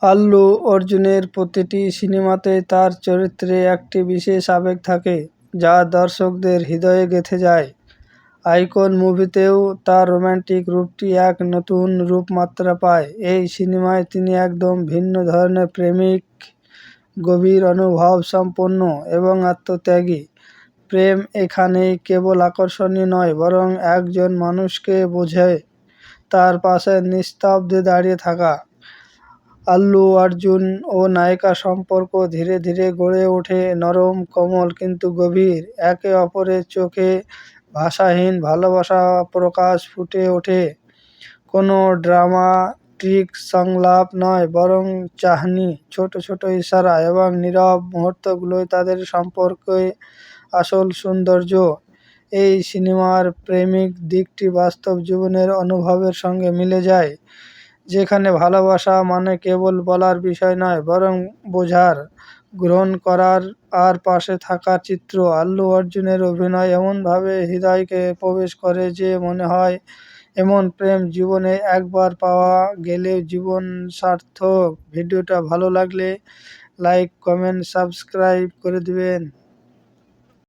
আল্লু অর্জুনের প্রতিটি সিনেমাতেই তার চরিত্রে একটি বিশেষ আবেগ থাকে, যা দর্শকদের হৃদয়ে গেঁথে যায়। আইকন মুভিতেও তার রোমান্টিক রূপটি এক নতুন রূপমাত্রা পায়। এই সিনেমায় তিনি একদম ভিন্ন ধরনের প্রেমিক, গভীর অনুভব সম্পন্ন এবং আত্মত্যাগী। প্রেম এখানে কেবল আকর্ষণীয় নয়, বরং একজন মানুষকে বোঝে তার পাশে নিস্তব্ধে দাঁড়িয়ে থাকা। আল্লু অর্জুন ও নায়িকা সম্পর্ক ধীরে ধীরে গড়ে ওঠে নরম, কোমল কিন্তু গভীর। একে অপরের চোখে ভাষাহীন ভালোবাসা প্রকাশ ফুটে ওঠে। কোনো ড্রামাটিক সংলাপ নয়, বরং চাহনি, ছোট ছোট ইশারা এবং নীরব মুহূর্তগুলোই তাদের সম্পর্কে আসল সৌন্দর্য। এই সিনেমার প্রেমিক দিকটি বাস্তব জীবনের অনুভবের সঙ্গে মিলে যায়, যেখানে ভালোবাসা মানে কেবল বলার বিষয় নয়, বরং বোঝার, গ্রহণ করার আর পাশে থাকার চিত্র। আল্লু অর্জুনের অভিনয় এমনভাবে হৃদয়কে প্রবেশ করে যে মনে হয় এমন প্রেম জীবনে একবার পাওয়া গেলেও জীবন সার্থক। ভিডিওটা ভালো লাগলে লাইক, কমেন্ট, সাবস্ক্রাইব করে দিবেন।